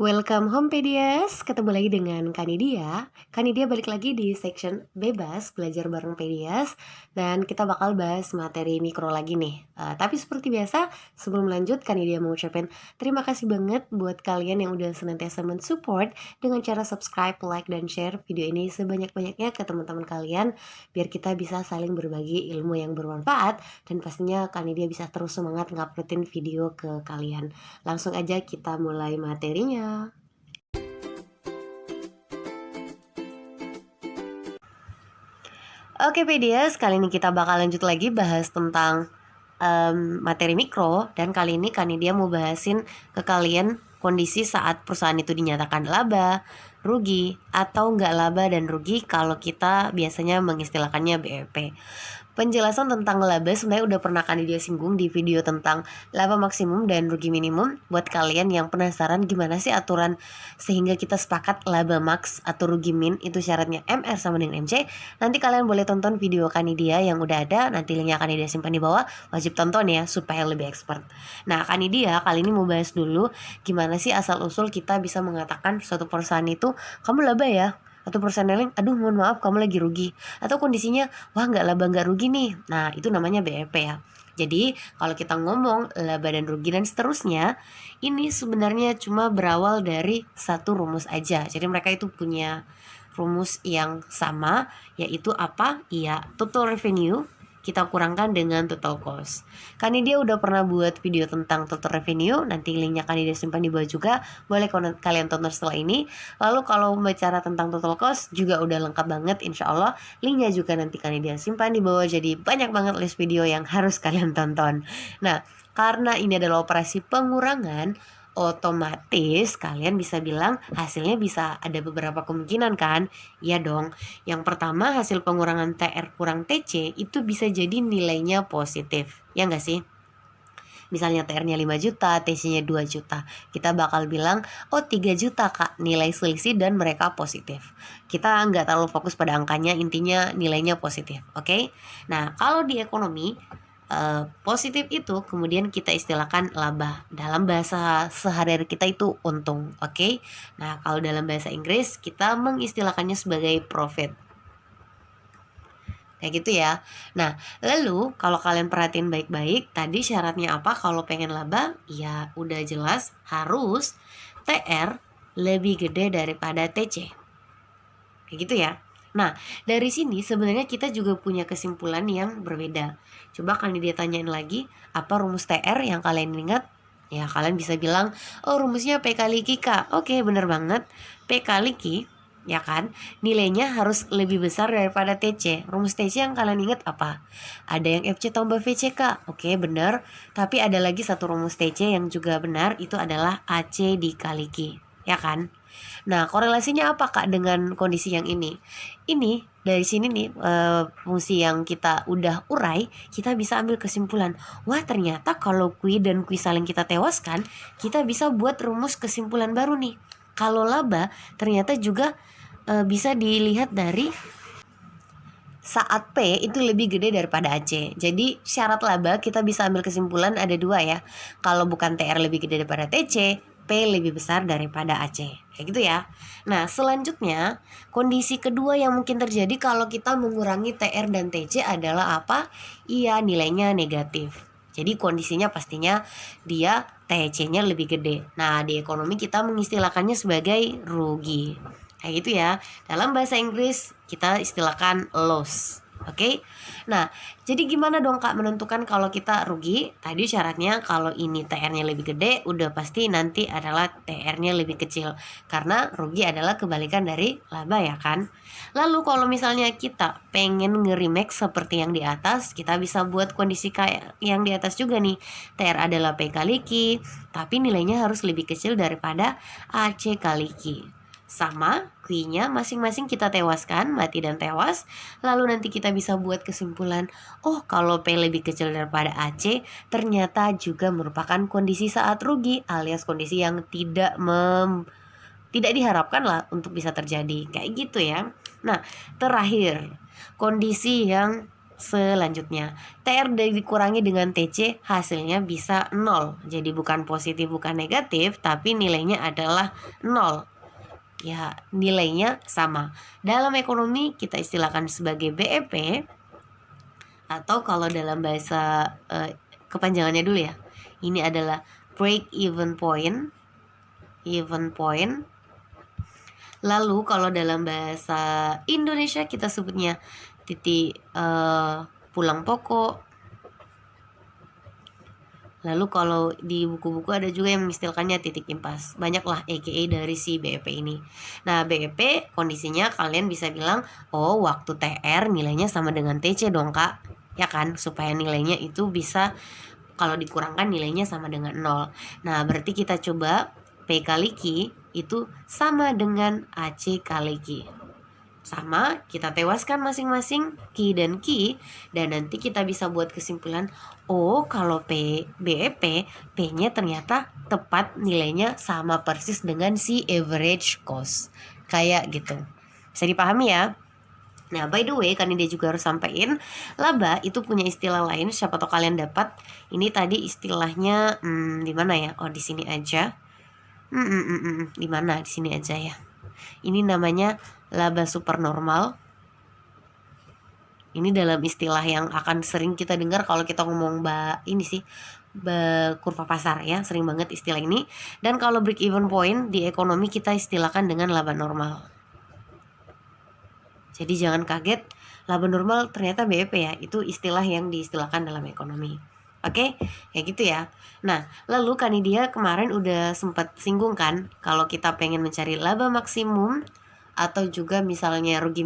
Welcome home Pedias, ketemu lagi dengan Kanidia. Kanidia balik lagi di section bebas belajar bareng Pedias. Dan kita bakal bahas materi mikro lagi nih. Tapi seperti biasa, sebelum lanjut Kanidia mau ucapin terima kasih banget buat kalian yang udah senantiasa mensupport dengan cara subscribe, like, dan share video ini sebanyak-banyaknya ke teman-teman kalian, biar kita bisa saling berbagi ilmu yang bermanfaat. Dan pastinya Kanidia bisa terus semangat nguploadin video ke kalian. Langsung aja kita mulai materinya. Oke Pedias, kali ini kita bakal lanjut lagi bahas tentang materi mikro. Dan kali ini Kanidia mau bahasin ke kalian kondisi saat perusahaan itu dinyatakan laba, rugi, atau nggak laba dan rugi kalau kita biasanya mengistilahkannya BEP. Penjelasan tentang laba sebenarnya udah pernah Kanidia singgung di video tentang laba maksimum dan rugi minimum. Buat kalian yang penasaran gimana sih aturan sehingga kita sepakat laba max atau rugi min itu syaratnya MR sama dengan MC, nanti kalian boleh tonton video Kanidia yang udah ada, nanti linknya Kanidia simpan di bawah, wajib tonton ya supaya lebih expert. Nah Kanidia kali ini mau bahas dulu gimana sih asal usul kita bisa mengatakan suatu perusahaan itu kamu laba ya, atau perusahaan lain, aduh mohon maaf kamu lagi rugi, atau kondisinya wah nggak laba nggak rugi nih. Nah itu namanya BEP ya. Jadi kalau kita ngomong laba dan rugi dan seterusnya, ini sebenarnya cuma berawal dari satu rumus aja. Jadi mereka itu punya rumus yang sama, yaitu apa? Iya, total revenue kita kurangkan dengan total cost. Kanidia udah pernah buat video tentang total revenue, nanti linknya Kanidia simpan di bawah juga, boleh kalian tonton setelah ini. Lalu kalau bicara tentang total cost juga udah lengkap banget, insya Allah linknya juga nanti Kanidia simpan di bawah, jadi banyak banget list video yang harus kalian tonton. Nah karena ini adalah operasi pengurangan, otomatis kalian bisa bilang hasilnya bisa ada beberapa kemungkinan kan? Iya dong. Yang pertama, hasil pengurangan TR kurang TC itu bisa jadi nilainya positif. Ya nggak sih? Misalnya TR-nya 5 juta, TC-nya 2 juta. Kita bakal bilang, oh 3 juta kak nilai selisih dan mereka positif. Kita nggak terlalu fokus pada angkanya, intinya nilainya positif. Oke? Nah, kalau di ekonomi, positif itu kemudian kita istilahkan laba. Dalam bahasa sehari-hari kita itu untung. Oke? Nah, kalau dalam bahasa Inggris kita mengistilahkannya sebagai profit. Kayak gitu ya. Nah, lalu kalau kalian perhatiin baik-baik, tadi syaratnya apa kalau pengen laba? Ya, udah jelas harus TR lebih gede daripada TC. Kayak gitu ya. Nah, dari sini sebenarnya kita juga punya kesimpulan yang berbeda. Coba kalian dia tanyain lagi, apa rumus TR yang kalian ingat? Ya, kalian bisa bilang, oh rumusnya P kali Q, Kak. Oke, bener banget. P kali Q, ya kan, nilainya harus lebih besar daripada TC. Rumus TC yang kalian ingat apa? Ada yang FC tambah VC, Kak. Oke, bener. Tapi ada lagi satu rumus TC yang juga benar, itu adalah AC dikali Q, ya kan? Nah, korelasinya apa Kak dengan kondisi yang ini? Ini dari sini nih fungsi yang kita udah urai, kita bisa ambil kesimpulan. Wah, ternyata kalau Q dan Q saling kita tewaskan, kita bisa buat rumus kesimpulan baru nih. Kalau laba ternyata juga bisa dilihat dari saat P itu lebih gede daripada AC. Jadi syarat laba kita bisa ambil kesimpulan ada dua ya. Kalau bukan TR lebih gede daripada TC, P lebih besar daripada AC. Kayak gitu ya. Nah selanjutnya, kondisi kedua yang mungkin terjadi kalau kita mengurangi TR dan TC adalah apa? Iya, nilainya negatif. Jadi kondisinya pastinya dia TC-nya lebih gede. Nah di ekonomi kita mengistilahkannya sebagai rugi. Kayak gitu ya. Dalam bahasa Inggris kita istilahkan loss. Oke. Nah, jadi gimana dong Kak menentukan kalau kita rugi? Tadi syaratnya kalau ini TR-nya lebih gede, udah pasti nanti adalah TR-nya lebih kecil. Karena rugi adalah kebalikan dari laba ya kan? Lalu kalau misalnya kita pengen nge-remake seperti yang di atas, kita bisa buat kondisi kayak yang di atas juga nih. TR adalah P kali Q, tapi nilainya harus lebih kecil daripada AC kali Q. Sama, Q-nya masing-masing kita tewaskan, mati dan tewas. Lalu nanti kita bisa buat kesimpulan, oh kalau P lebih kecil daripada AC, ternyata juga merupakan kondisi saat rugi, alias kondisi yang tidak diharapkan lah untuk bisa terjadi. Kayak gitu ya. Nah, terakhir, kondisi yang Selanjutnya, TR dikurangi dengan TC hasilnya bisa 0. Jadi bukan positif, bukan negatif, tapi nilainya adalah 0. Ya, nilainya sama. Dalam ekonomi kita istilahkan sebagai BEP, atau kalau dalam bahasa kepanjangannya dulu ya. Ini adalah break even point. Lalu kalau dalam bahasa Indonesia kita sebutnya titik pulang pokok. Lalu kalau di buku-buku ada juga yang mengistilahkannya titik impas. Banyaklah EKE dari si BEP ini. Nah, BEP kondisinya kalian bisa bilang, oh waktu TR nilainya sama dengan TC dong kak. Ya kan, supaya nilainya itu bisa, kalau dikurangkan nilainya sama dengan 0. Nah, berarti kita coba P kali Q itu sama dengan AC kali Q. Sama, kita tewaskan masing-masing Q dan Q, dan nanti kita bisa buat kesimpulan, oh kalau BEP, P-nya ternyata tepat nilainya sama persis dengan si average cost. Kayak gitu. Bisa dipahami ya? Nah, by the way, kan dia juga harus sampaikan, laba itu punya istilah lain, siapa tahu kalian dapat. Ini tadi istilahnya di mana ya? Oh, di sini aja. Di mana? Di sini aja ya. Ini namanya laba supernormal. Ini dalam istilah yang akan sering kita dengar kalau kita ngomong kurva pasar ya, sering banget istilah ini. Dan kalau break even point di ekonomi kita istilahkan dengan laba normal. Jadi jangan kaget, laba normal ternyata BEP ya, itu istilah yang diistilahkan dalam ekonomi. Oke, kayak gitu ya. Nah, lalu Kanidia kemarin udah sempat singgung kan, kalau kita pengen mencari laba maksimum atau juga misalnya rugi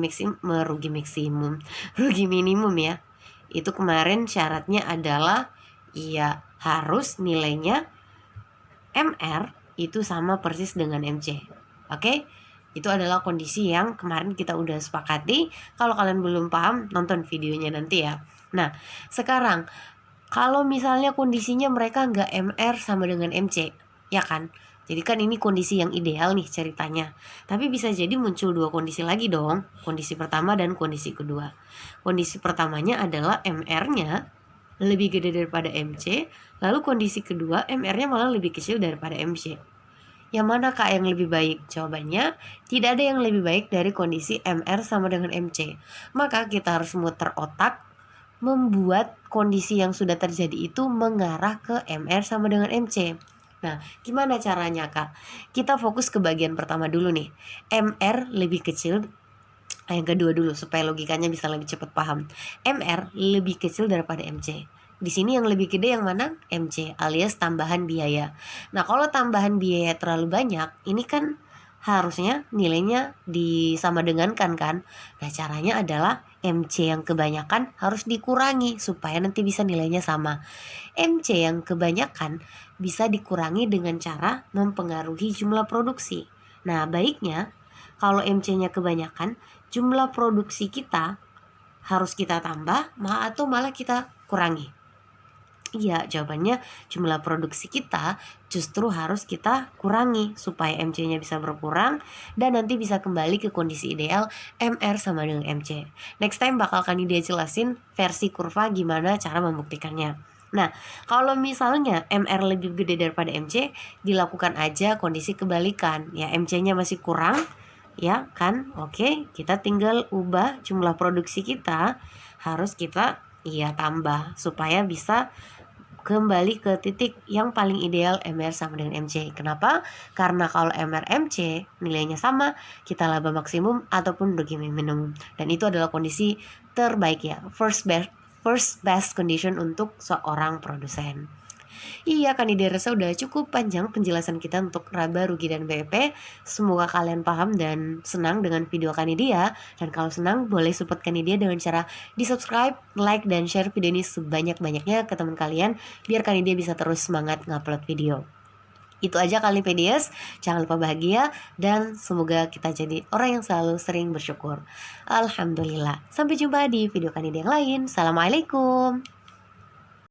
minimum ya. Itu kemarin syaratnya adalah ya harus nilainya MR itu sama persis dengan MC. Oke? Itu adalah kondisi yang kemarin kita udah sepakati. Kalau kalian belum paham, nonton videonya nanti ya. Nah, sekarang kalau misalnya kondisinya mereka nggak MR sama dengan MC, ya kan? Jadi kan ini kondisi yang ideal nih ceritanya. Tapi bisa jadi muncul dua kondisi lagi dong. Kondisi pertama dan kondisi kedua. Kondisi pertamanya adalah MR-nya lebih gede daripada MC. Lalu kondisi kedua MR-nya malah lebih kecil daripada MC. Yang mana kak yang lebih baik? Jawabannya tidak ada yang lebih baik dari kondisi MR sama dengan MC. Maka kita harus muter otak, membuat kondisi yang sudah terjadi itu mengarah ke MR sama dengan MC. Nah, gimana caranya kak? Kita fokus ke bagian pertama dulu nih. MR lebih kecil. Yang kedua dulu supaya logikanya bisa lebih cepat paham. MR lebih kecil daripada MC. Di sini yang lebih gede yang mana? MC alias tambahan biaya. Nah, kalau tambahan biaya terlalu banyak, ini kan harusnya nilainya disama dengankan kan. Nah, caranya adalah MC yang kebanyakan harus dikurangi supaya nanti bisa nilainya sama. MC yang kebanyakan bisa dikurangi dengan cara mempengaruhi jumlah produksi. Nah, baiknya kalau MC-nya kebanyakan, jumlah produksi kita harus kita tambah atau malah kita kurangi. Iya, jawabannya jumlah produksi kita justru harus kita kurangi supaya MC-nya bisa berkurang dan nanti bisa kembali ke kondisi ideal MR sama dengan MC. Next time bakal dia jelasin versi kurva gimana cara membuktikannya. Nah, kalau misalnya MR lebih gede daripada MC, dilakukan aja kondisi kebalikan. Ya, MC-nya masih kurang, ya kan? Oke, kita tinggal ubah jumlah produksi kita, harus kita tambah supaya bisa kembali ke titik yang paling ideal MR sama dengan MC. Kenapa? Karena kalau MR MC nilainya sama, kita laba maksimum ataupun rugi minimum. Dan itu adalah kondisi terbaik ya, first best condition untuk seorang produsen. Iya, Kanidia rasa udah cukup panjang penjelasan kita untuk laba, rugi, dan BEP. Semoga kalian paham dan senang dengan video Kanidia. Dan kalau senang, boleh support Kanidia dengan cara di-subscribe, like, dan share video ini sebanyak-banyaknya ke teman kalian, biar Kanidia bisa terus semangat ngupload video. Itu aja kali PDS, jangan lupa bahagia, dan semoga kita jadi orang yang selalu sering bersyukur. Alhamdulillah. Sampai jumpa di video Kanidia yang lain. Assalamualaikum.